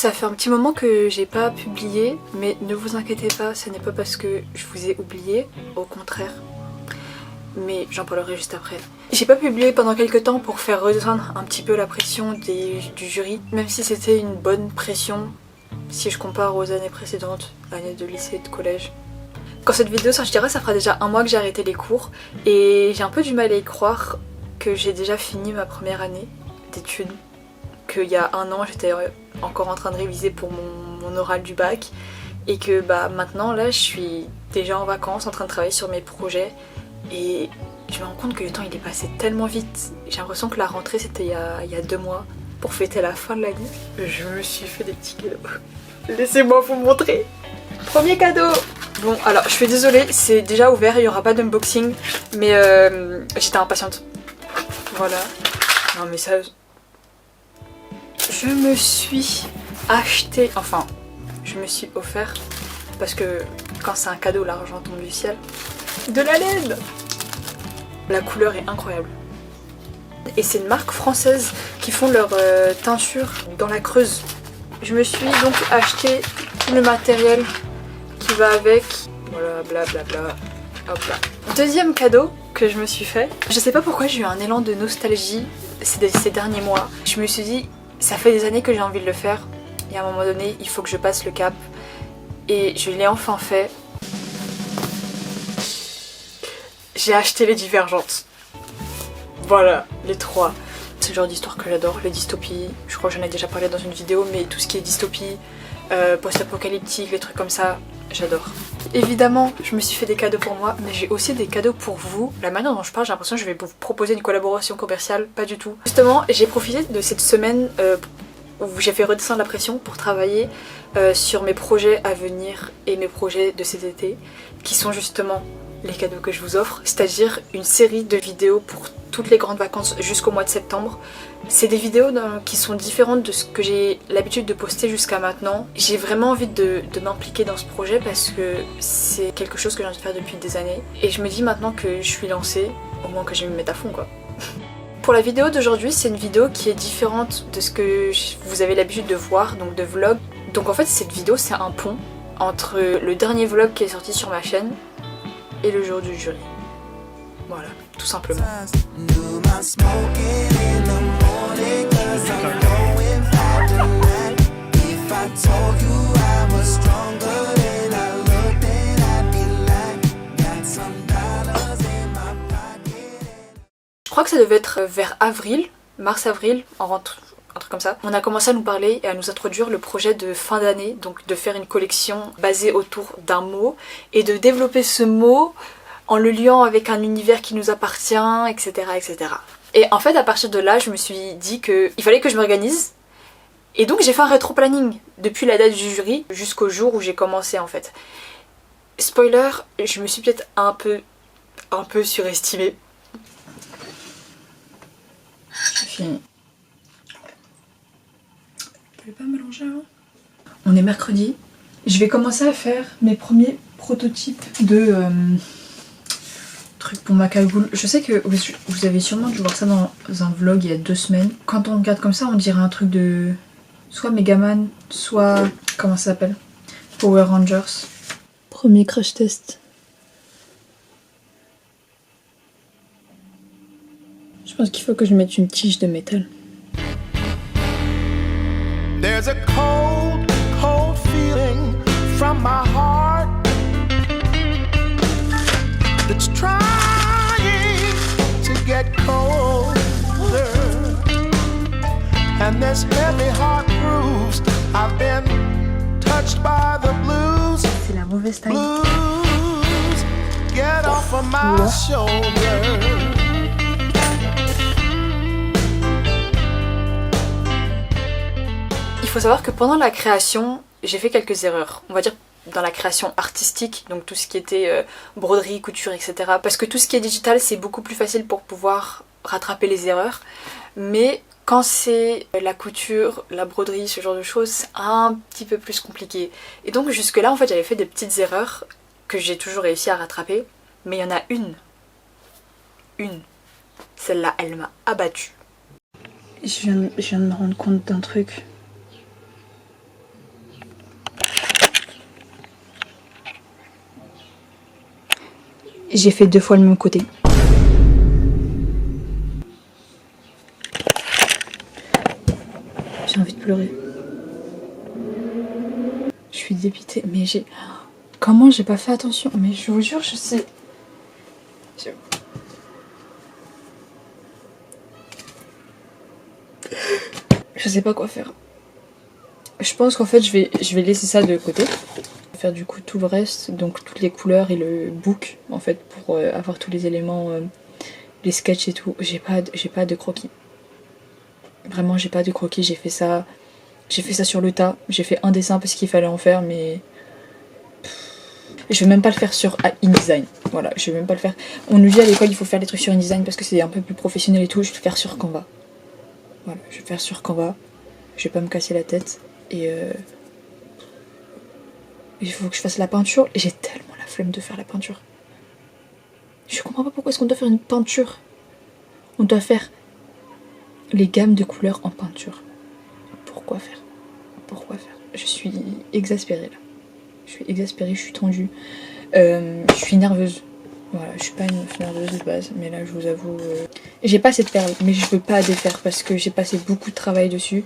Ça fait un petit moment que j'ai pas publié, mais ne vous inquiétez pas, ce n'est pas parce que je vous ai oublié, au contraire. Mais j'en parlerai juste après. J'ai pas publié pendant quelques temps pour faire redescendre un petit peu la pression du jury, même si c'était une bonne pression si je compare aux années précédentes, années de lycée et de collège. Quand cette vidéo sortira, ça fera déjà un mois que j'ai arrêté les cours et j'ai un peu du mal à y croire que j'ai déjà fini ma première année d'études. Qu'il y a un an j'étais encore en train de réviser pour mon oral du bac et que maintenant là je suis déjà en vacances en train de travailler sur mes projets et je me rends compte que le temps il est passé tellement vite. J'ai l'impression que la rentrée c'était il y a 2 mois pour fêter la fin de l'année. Je me suis fait des petits cadeaux. Laissez-moi vous montrer. Premier cadeau. Bon alors je suis désolée, c'est déjà ouvert, il n'y aura pas d'unboxing mais j'étais impatiente. Voilà. Non mais ça... Je me suis acheté, enfin je me suis offert, parce que quand c'est un cadeau l'argent tombe du ciel, de la laine. La couleur est incroyable. Et c'est une marque française qui font leur teinture dans la Creuse. Je me suis donc acheté tout le matériel qui va avec. Voilà, blablabla. Hop là. Deuxième cadeau que je me suis fait. Je sais pas pourquoi j'ai eu un élan de nostalgie ces derniers mois. Je me suis dit, ça fait des années que j'ai envie de le faire. Et à un moment donné, il faut que je passe le cap. Et je l'ai enfin fait. J'ai acheté les Divergentes. Voilà, les 3. C'est le genre d'histoire que j'adore, les dystopies. Je crois que j'en ai déjà parlé dans une vidéo, mais tout ce qui est dystopie, post-apocalyptique, les trucs comme ça, j'adore. Évidemment, je me suis fait des cadeaux pour moi, mais j'ai aussi des cadeaux pour vous. La manière dont je parle, j'ai l'impression que je vais vous proposer une collaboration commerciale, pas du tout. Justement, j'ai profité de cette semaine où j'ai fait redescendre la pression pour travailler sur mes projets à venir et mes projets de cet été, qui sont justement les cadeaux que je vous offre, c'est-à-dire une série de vidéos pour toutes les grandes vacances jusqu'au mois de septembre. C'est des vidéos qui sont différentes de ce que j'ai l'habitude de poster jusqu'à maintenant. J'ai vraiment envie de m'impliquer dans ce projet parce que c'est quelque chose que j'ai envie de faire depuis des années. Et je me dis maintenant que je suis lancée, au moins que je vais me mettre à fond quoi. Pour la vidéo d'aujourd'hui, c'est une vidéo qui est différente de ce que vous avez l'habitude de voir, donc de vlog. Donc en fait cette vidéo c'est un pont entre le dernier vlog qui est sorti sur ma chaîne et le jour du jury. Voilà, tout simplement. Je crois que ça devait être vers avril, mars-avril, un truc comme ça. On a commencé à nous parler et à nous introduire le projet de fin d'année, donc de faire une collection basée autour d'un mot et de développer ce mot en le liant avec un univers qui nous appartient, etc. etc. Et en fait, à partir de là, je me suis dit qu'il fallait que je m'organise. Et donc j'ai fait un rétro-planning depuis la date du jury jusqu'au jour où j'ai commencé en fait. Spoiler, je me suis peut-être un peu surestimée. C'est fini. Je vais pas mélanger hein. On est mercredi. Je vais commencer à faire mes premiers prototypes de trucs pour ma cagoule. Je sais que vous avez sûrement dû voir ça dans un vlog il y a 2 semaines. Quand on regarde comme ça, on dirait un truc de soit Megaman, soit comment ça s'appelle, Power Rangers. Premier crash test. Je pense qu'il faut que je mette une tige de métal. There's a cold, cold feeling from my heart that's trying to get colder. And this heavy heart proves I've been touched by the blues. C'est la mauvaise taille. Blues, get off of my shoulder. Il faut savoir que pendant la création, j'ai fait quelques erreurs. On va dire dans la création artistique, donc tout ce qui était broderie, couture, etc. Parce que tout ce qui est digital, c'est beaucoup plus facile pour pouvoir rattraper les erreurs. Mais quand c'est la couture, la broderie, ce genre de choses, c'est un petit peu plus compliqué. Et donc jusque là, en fait, j'avais fait des petites erreurs que j'ai toujours réussi à rattraper. Mais il y en a une. Celle-là, elle m'a abattue. Je viens de me rendre compte d'un truc. j'ai fait 2 fois le même côté. J'ai envie de pleurer. Je suis dépitée, mais j'ai... Comment j'ai pas fait attention? Mais je vous jure, je sais... Je sais pas quoi faire. Je pense qu'en fait je vais laisser ça de côté. Je vais faire du coup tout le reste, donc toutes les couleurs et le book en fait pour avoir tous les éléments, les sketchs et tout. J'ai pas de croquis. Vraiment j'ai pas de croquis, j'ai fait ça sur le tas. J'ai fait un dessin parce qu'il fallait en faire mais... Je vais même pas le faire sur InDesign. Voilà, je vais même pas le faire. On nous dit à l'école il faut faire les trucs sur InDesign parce que c'est un peu plus professionnel et tout. Je vais le faire sur Canva. Voilà, je vais faire sur Canva. Je vais pas me casser la tête. Et il faut que je fasse la peinture. Et j'ai tellement la flemme de faire la peinture. Je comprends pas pourquoi est-ce qu'on doit faire une peinture. On doit faire les gammes de couleurs en peinture. Pourquoi faire? Pourquoi faire? Je suis exaspérée là. Je suis exaspérée, je suis tendue. Je suis nerveuse. Voilà, je suis pas une meuf nerveuse de base, mais là je vous avoue... J'ai pas cette perle, mais je veux pas défaire parce que j'ai passé beaucoup de travail dessus.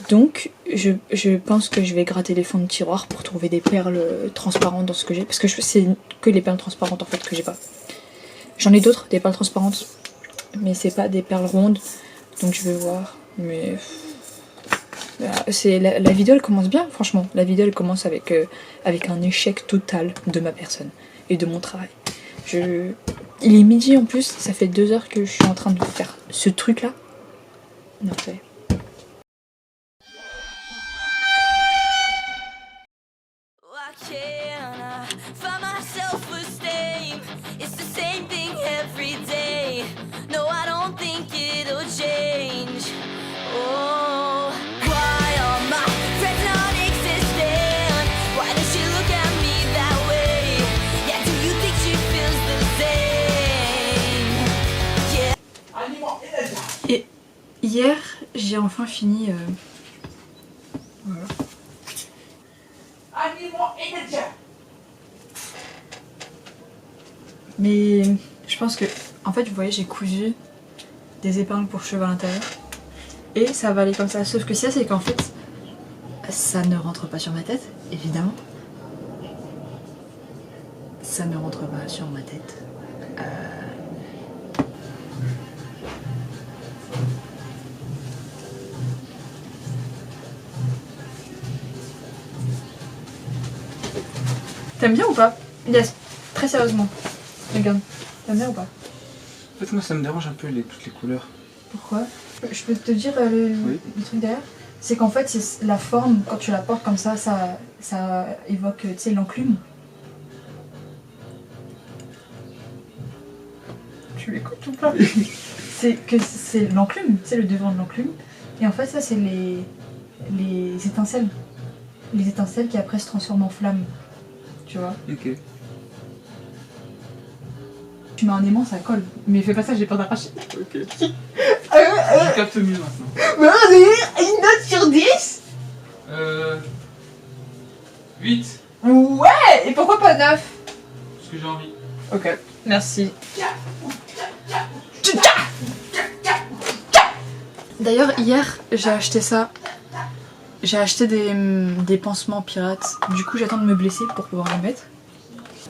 Donc je pense que je vais gratter les fonds de tiroir pour trouver des perles transparentes dans ce que j'ai. Parce que c'est que les perles transparentes en fait que j'ai pas. J'en ai d'autres, des perles transparentes, mais c'est pas des perles rondes. Donc je vais voir, mais... La vidéo elle commence bien franchement. La vidéo elle commence avec un échec total de ma personne et de mon travail. Il est midi en plus, ça fait 2 heures que je suis en train de faire ce truc là. Non, fait. Et hier, j'ai enfin fini. Voilà. Mais je pense que, en fait, vous voyez, j'ai cousu des épingles pour cheveux à l'intérieur. Et ça va aller comme ça. Sauf que ça, c'est qu'en fait, ça ne rentre pas sur ma tête, évidemment. Ça ne rentre pas sur ma tête. T'aimes bien ou pas? Yes, très sérieusement. Regarde, t'aimes bien ou pas? En fait, moi ça me dérange un peu toutes les couleurs. Pourquoi? Je peux te dire le truc derrière? C'est qu'en fait, c'est la forme, quand tu la portes comme ça évoque, tu sais, l'enclume. Tu l'écoutes ou pas? C'est l'enclume, c'est le devant de l'enclume. Et en fait, ça, c'est les étincelles. Les étincelles qui après se transforment en flammes. Tu vois? Ok. Tu mets un aimant, ça colle. Mais fais pas ça, j'ai peur d'arracher. Ok. Je capte mieux maintenant. Mais vas-y, une note sur 10? 8. Ouais! Et pourquoi pas 9? Parce que j'ai envie. Ok, merci. D'ailleurs, hier, j'ai acheté ça. J'ai acheté des pansements pirates. Du coup, j'attends de me blesser pour pouvoir les mettre.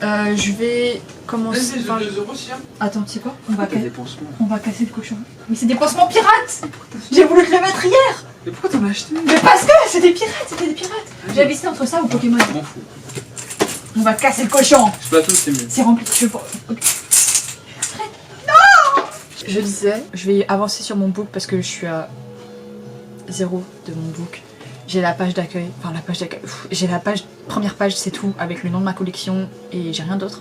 Je vais commencer par... 2 euros, si. Attends, tu sais quoi? On va casser le cochon. Mais c'est des pansements pirates! J'ai voulu te les mettre hier! Mais pourquoi t'en as acheté? Mais parce que c'est des pirates, c'était des pirates! J'avais hésité entre ça ou Pokémon. Je m'en fous. On va casser le cochon! Splatoon, c'est mieux. C'est rempli de cheveux. Okay. Non! Je disais, je vais avancer sur mon book parce que je suis à 0 de mon book. J'ai la page d'accueil, enfin la page d'accueil, j'ai la première page, c'est tout, avec le nom de ma collection et j'ai rien d'autre.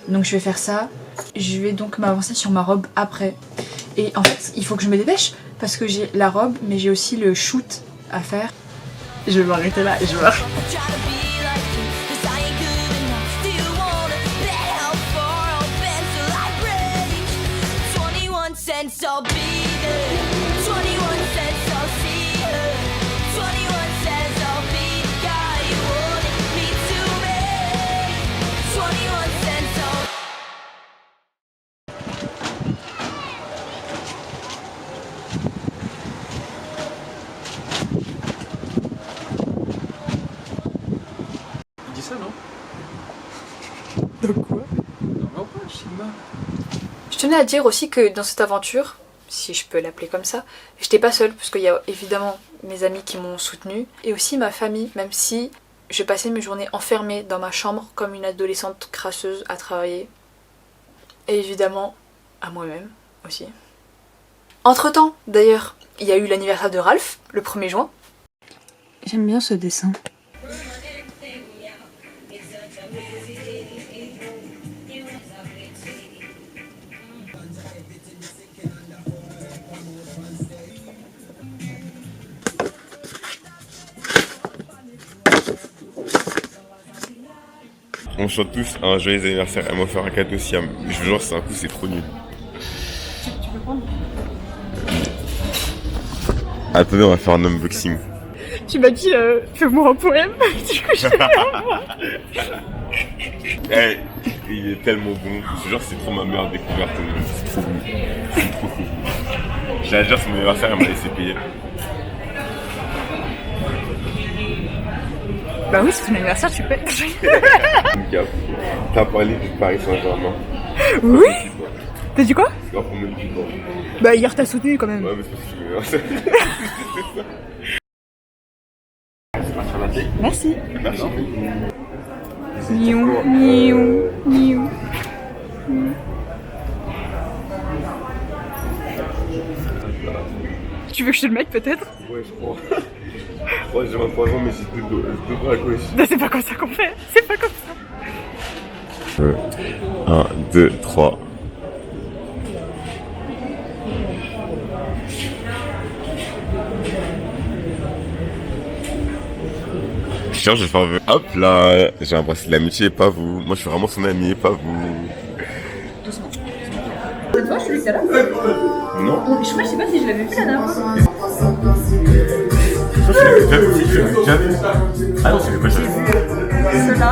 Donc je vais faire ça. Je vais donc m'avancer sur ma robe après. Et en fait, il faut que je me dépêche parce que j'ai la robe, mais j'ai aussi le shoot à faire. Je vais m'arrêter là et je vais m'arrêter. I'll be there. 21 cents, I'll see her. 21 cents, I'll be the guy you wanted me to be. 21 cents, I'll... Quoi? Non, va pas, Sigma. Je tenais à dire aussi que dans cette aventure, si je peux l'appeler comme ça, j'étais pas seule, parce qu'il y a évidemment mes amis qui m'ont soutenue, et aussi ma famille, même si je passais mes journées enfermée dans ma chambre comme une adolescente crasseuse à travailler. Et évidemment, à moi-même aussi. Entre-temps, d'ailleurs, il y a eu l'anniversaire de Ralph, le 1er juin. J'aime bien ce dessin. On chante tous un joyeux anniversaire, elle m'a offert un cadeau Siam. Je vous jure, c'est un coup, c'est trop nul. Tu peux prendre? Attendez, on va faire un unboxing. Tu m'as dit, fais-moi un poème. Du coup, je fais un poème. Hey, il est tellement bon. Je te jure, c'est trop ma meilleure découverte. C'est trop bon. C'est trop cool. J'allais dire, c'est mon anniversaire, elle m'a laissé payer. Bah oui, c'est ton anniversaire, tu peux. Cap. T'as parlé du Paris Saint-Germain. Oui. T'as dit quoi? C'est pas pour me le dire. Bah hier t'as soutenu quand même. Ouais, mais c'est parce que c'est parti en athée. Merci. Merci. Niou, niou, niou. Tu veux que je te le mette peut-être? Ouais, je crois. Ouais, j'ai 23 ans, mais j'ai deux bras à gauche. Bah c'est pas comme ça qu'on fait. C'est pas comme ça. 1, 2, 3. Tiens, je vais faire un vœu. Hop là, j'ai embrassé de l'amitié, pas vous. Moi, je suis vraiment son ami, pas vous. Cette fois, je suis tout à l'heure. Non. Je sais pas si je l'avais vu la dernière fois. Ah non, c'est pas ça. Ceux-là.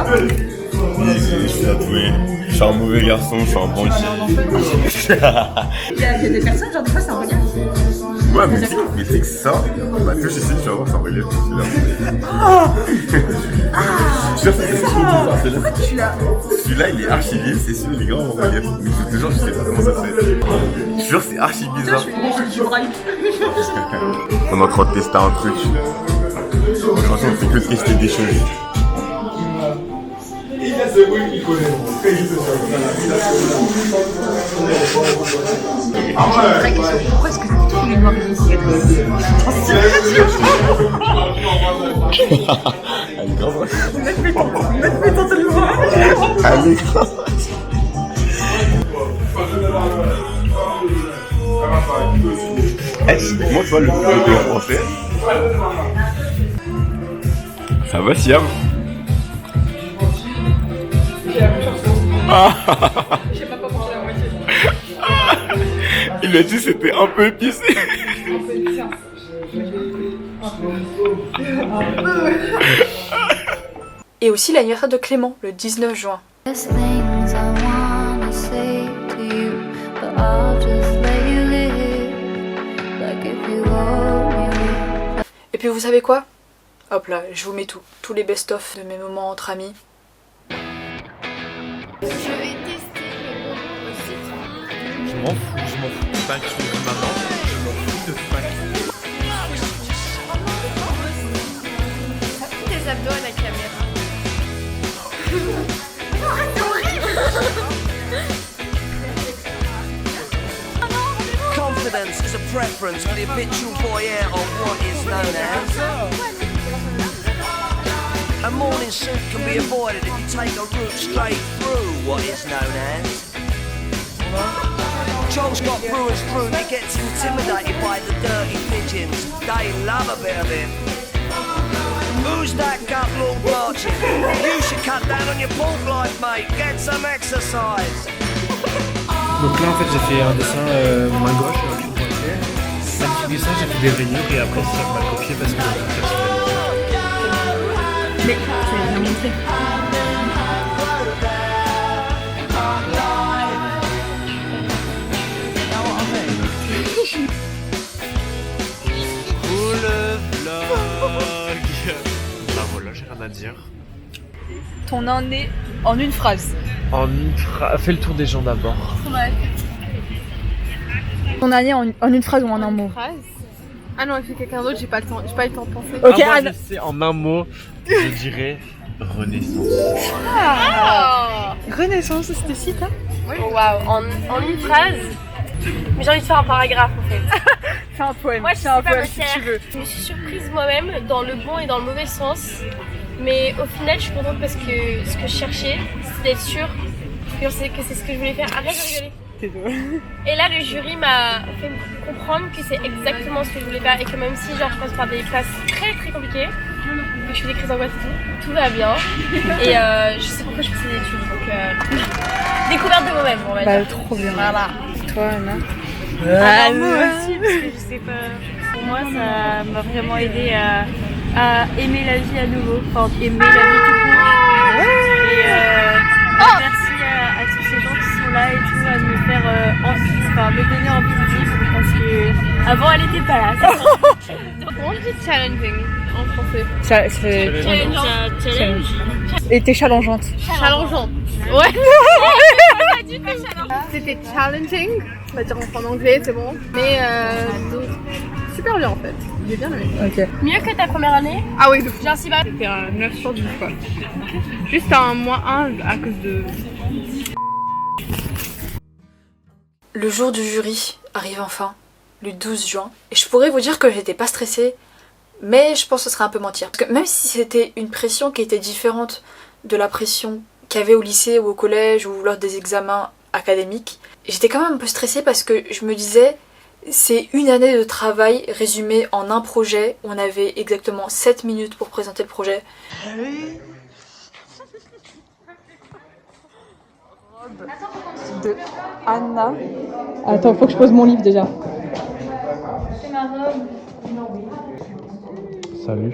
Oui, je suis tatoué. Je suis un mauvais garçon, je suis un bandit. Il y a des personnes, genre des fois c'est un relief. Ouais, mais c'est que ça, bah, que ici, tu vas voir, c'est un relief. Celui-là. Celui-là, il est archi lié, c'est celui, il est grave en relief. Mais je te jure, je sais pas comment ça se fait. Je te jure, c'est archi bizarre. Je braille. On est en train de tester un truc. Franchement, on fait que tester des choses. Pourquoi est-ce que tous les noirs ici Elle est grave. Mais tente de le voir. Elle est grave. Moi, tu vois, le français. Ça va, Siam? Je sais pas pourquoi la moitié. Il a dit que c'était un peu épicé. Et aussi l'anniversaire de Clément, le 19 juin. There's things I wanna say to you, but I'll just let you live. Like if you owe me. Et puis vous savez quoi? Hop là, je vous mets tout. Tous les best-of de mes moments entre amis. Je m'en fous de 5 kilos de maman, je m'en fous de 5 kilos. Ça fait des abdos à la caméra. Confidence is a preference for the habitual voyeur of what is known as. A morning suit can be avoided if you take a route straight through what is known as. John's got brewer's fruit, he gets intimidated by the dirty pigeons. They love a bit of him. Who's that gut lord marching? You should cut down on your pork life, mate. Get some exercise. Donc là en fait j'ai fait un dessin main gauche avec une pointée. Magnifique dessin, j'ai fait des rainures et après ça m'a copié parce que Mais tu l'as bien montré. bah voilà, j'ai rien à dire. Ton nez en une phrase. Fais le tour des gens d'abord. Ton année en une phrase ou en un mot? Ah non, avec quelqu'un d'autre, j'ai pas eu le temps de penser. Ok, moi, Anna. je sais, en un mot, je dirais Renaissance. Renaissance, c'était si tard. Oh, waouh, en une phrase. Mais j'ai envie de faire un paragraphe en fait. Fais un poème. Moi je fais un sais pas poème me si taire. tu veux. Je me suis surprise moi-même dans le bon et dans le mauvais sens. Mais au final je suis contente parce que ce que je cherchais c'était d'être sûre que c'est ce que je voulais faire. Arrête de rigoler. Et là le jury m'a fait comprendre que c'est exactement ce que je voulais faire et que même si genre je passe par des classes très très compliquées, que je fais des crises d'angoisse et tout va bien. Et je sais pourquoi je fais ces études. Donc découverte de moi-même on va dire. Trop bien. Voilà. Toi, Anna? Moi aussi, parce que je sais pas. Pour moi, ça m'a vraiment aidé à aimer la vie à nouveau, enfin aimer la vie tout court. Et merci à tous ces gens qui sont là et tout, à me faire envie, enfin me donner envie de vivre parce que avant elle était pas là. Comment on dit challenging en français? Challenge. Et t'es challengeante. Challengeant. Ouais. C'était challenging. On va dire en anglais, c'est bon. Mais donc, super bien en fait. J'ai bien aimé. Ok. Mieux que ta première année? Ah oui, Genre si bas. c'était un 9 sur 10 quoi. Juste un -1 à cause de... Le jour du jury arrive enfin, le 12 juin, et je pourrais vous dire que j'étais pas stressée, mais je pense que ce serait un peu mentir. Parce que même si c'était une pression qui était différente de la pression qu'il y avait au lycée ou au collège ou lors des examens académiques, j'étais quand même un peu stressée parce que je me disais c'est une année de travail résumée en un projet. On avait exactement 7 minutes pour présenter le projet. De Anna. Attends, faut que je pose mon livre déjà. Salut.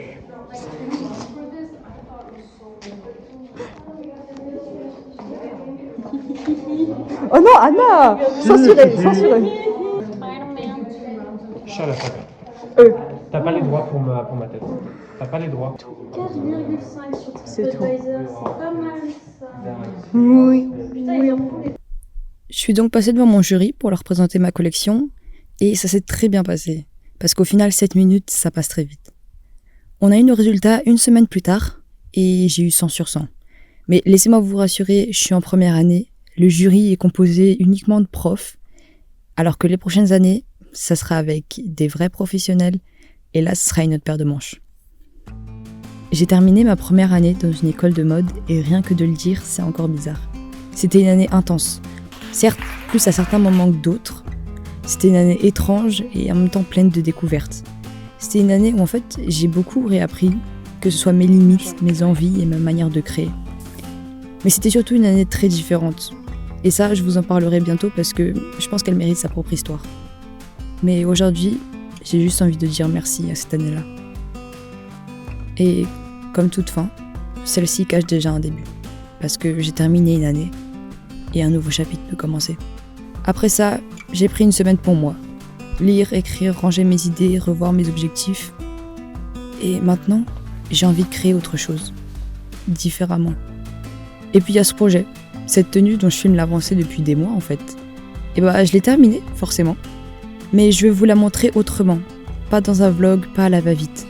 Oh non, Anna! Censuré. Chat à la fin. T'as pas les droits pour ma tête. T'as pas les droits. 4,5 sur C'est tout. TripAdvisor, c'est pas mal ça. Oui. Putain, ils ont Je suis donc passée devant mon jury pour leur présenter ma collection et ça s'est très bien passé. Parce qu'au final, 7 minutes, ça passe très vite. On a eu nos résultats une semaine plus tard et j'ai eu 100 sur 100. Mais laissez-moi vous rassurer, je suis en première année. Le jury est composé uniquement de profs, alors que les prochaines années, ça sera avec des vrais professionnels et là, ce sera une autre paire de manches. J'ai terminé ma première année dans une école de mode et rien que de le dire, c'est encore bizarre. C'était une année intense. Certes, plus à certains moments que d'autres. C'était une année étrange et en même temps pleine de découvertes. C'était une année où en fait, j'ai beaucoup réappris, que ce soit mes limites, mes envies et ma manière de créer. Mais c'était surtout une année très différente. Et ça, je vous en parlerai bientôt parce que je pense qu'elle mérite sa propre histoire. Mais aujourd'hui, j'ai juste envie de dire merci à cette année-là. Et comme toute fin, celle-ci cache déjà un début. Parce que j'ai terminé une année et un nouveau chapitre peut commencer. Après ça, j'ai pris une semaine pour moi. Lire, écrire, ranger mes idées, revoir mes objectifs. Et maintenant, j'ai envie de créer autre chose. Différemment. Et puis il y a ce projet, cette tenue dont je filme l'avancée depuis des mois en fait. Et je l'ai terminée, forcément. Mais je vais vous la montrer autrement. Pas dans un vlog, pas à la va-vite.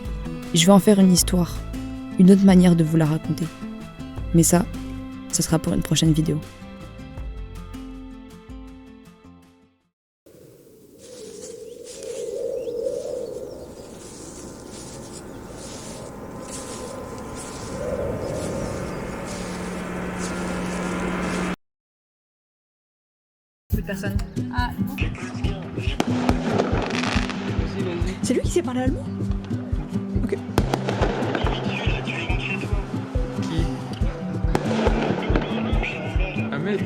Je vais en faire une histoire. Une autre manière de vous la raconter. Mais ça sera pour une prochaine vidéo. Personne. Ah, C'est lui qui sait parler allemand? Ok. Ahmed.